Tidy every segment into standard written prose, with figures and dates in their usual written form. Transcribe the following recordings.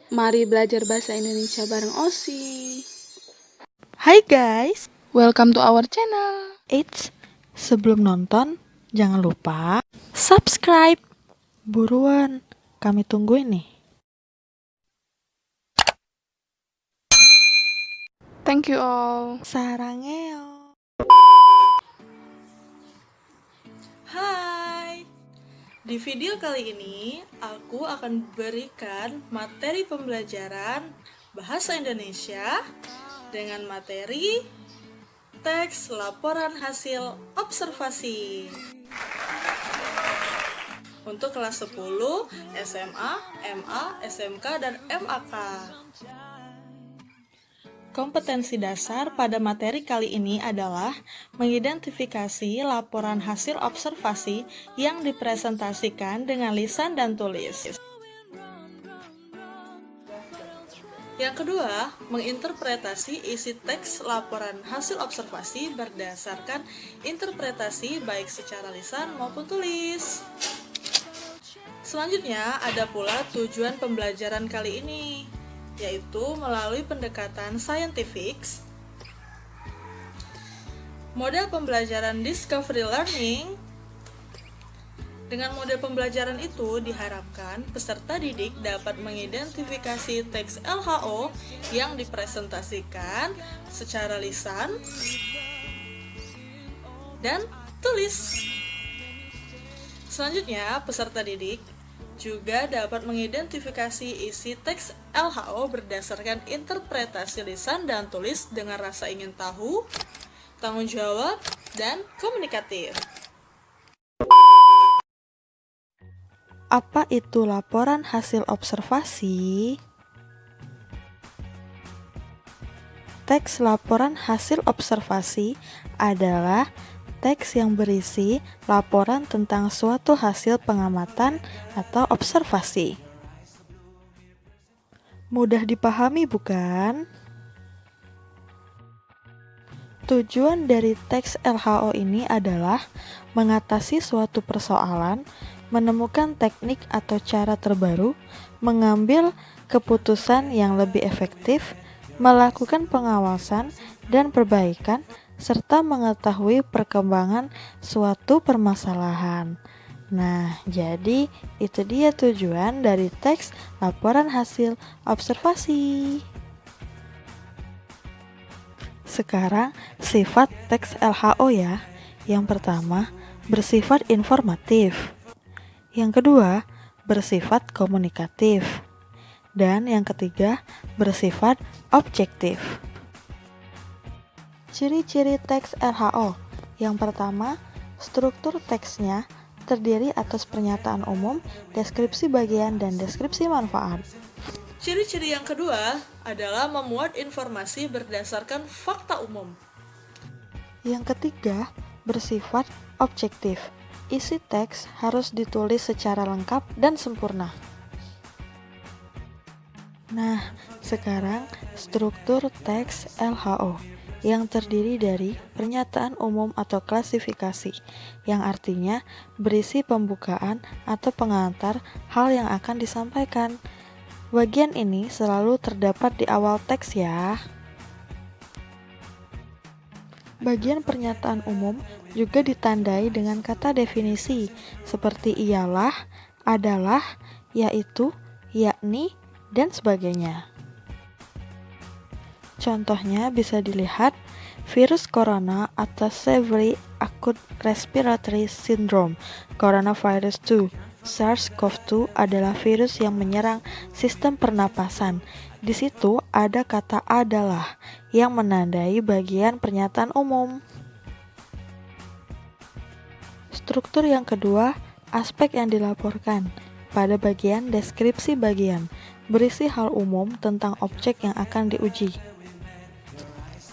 Mari belajar bahasa Indonesia bareng Osi. Hai guys, Welcome to our channel. sebelum nonton jangan lupa subscribe. Buruan, kami tungguin nih. Thank you all. Sarangeo. Hai, di video kali ini aku akan berikan materi pembelajaran bahasa Indonesia dengan materi teks laporan hasil observasi untuk kelas 10, SMA, MA, SMK, dan MAK. Kompetensi dasar pada materi kali ini adalah mengidentifikasi laporan hasil observasi yang dipresentasikan dengan lisan dan tulis. Yang kedua, menginterpretasi isi teks laporan hasil observasi berdasarkan interpretasi baik secara lisan maupun tulis. Selanjutnya, ada pula tujuan pembelajaran kali ini, yaitu melalui pendekatan scientific, model pembelajaran discovery learning. Dengan model pembelajaran itu diharapkan peserta didik dapat mengidentifikasi teks LHO yang dipresentasikan secara lisan dan tulis. Selanjutnya, peserta didik juga dapat mengidentifikasi isi teks LHO berdasarkan interpretasi lisan dan tulis dengan rasa ingin tahu, tanggung jawab, dan komunikatif. Apa itu laporan hasil observasi? Teks laporan hasil observasi adalah teks yang berisi laporan tentang suatu hasil pengamatan atau observasi. Mudah dipahami bukan? Tujuan dari teks LHO ini adalah mengatasi suatu persoalan, menemukan teknik atau cara terbaru, mengambil keputusan yang lebih efektif, melakukan pengawasan dan perbaikan, serta mengetahui perkembangan suatu permasalahan. Nah, jadi itu dia tujuan dari teks laporan hasil observasi. Sekarang, sifat teks LHO ya. Yang pertama, bersifat informatif. Yang kedua, bersifat komunikatif. Dan yang ketiga, bersifat objektif. Ciri-ciri teks LHO. Yang pertama, struktur teksnya terdiri atas pernyataan umum, deskripsi bagian, dan deskripsi manfaat. Ciri-ciri yang kedua adalah memuat informasi berdasarkan fakta umum. Yang ketiga, bersifat objektif. Isi teks harus ditulis secara lengkap dan sempurna. Nah, sekarang struktur teks LHO yang terdiri dari pernyataan umum atau klasifikasi, yang artinya berisi pembukaan atau pengantar hal yang akan disampaikan. Bagian ini selalu terdapat di awal teks ya. Bagian pernyataan umum juga ditandai dengan kata definisi seperti ialah, adalah, yaitu, yakni, dan sebagainya. Contohnya bisa dilihat virus corona atau Severe Acute Respiratory Syndrome, Coronavirus 2. SARS-CoV-2 adalah virus yang menyerang sistem pernapasan. Di situ ada kata adalah yang menandai bagian pernyataan umum. Struktur yang kedua, aspek yang dilaporkan. Pada bagian deskripsi bagian, berisi hal umum tentang objek yang akan diuji.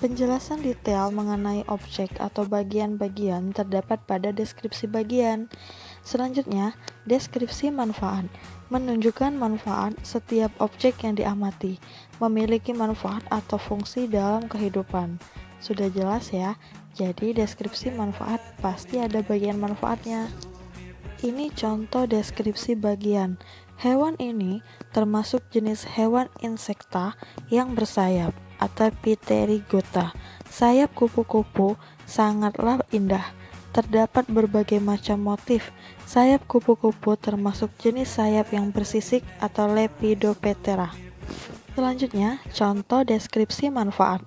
Penjelasan detail mengenai objek atau bagian-bagian terdapat pada deskripsi bagian. Selanjutnya, deskripsi manfaat menunjukkan manfaat setiap objek yang diamati, memiliki manfaat atau fungsi dalam kehidupan. Sudah jelas ya, jadi deskripsi manfaat pasti ada bagian manfaatnya. Ini contoh deskripsi bagian. Hewan ini termasuk jenis hewan insekta yang bersayap atau Pterygota. Sayap kupu-kupu sangatlah indah. Terdapat berbagai macam motif. Sayap kupu-kupu termasuk jenis sayap yang bersisik atau Lepidoptera. Selanjutnya, contoh deskripsi manfaat.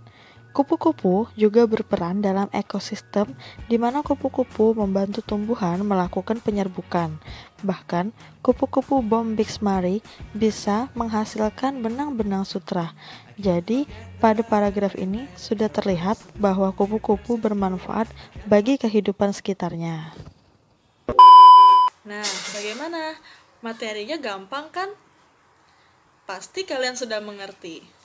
Kupu-kupu juga berperan dalam ekosistem di mana kupu-kupu membantu tumbuhan melakukan penyerbukan. Bahkan, kupu-kupu Bombyx mari bisa menghasilkan benang-benang sutra. Jadi, pada paragraf ini sudah terlihat bahwa kupu-kupu bermanfaat bagi kehidupan sekitarnya. Nah, bagaimana? Materinya gampang kan? Pasti kalian sudah mengerti.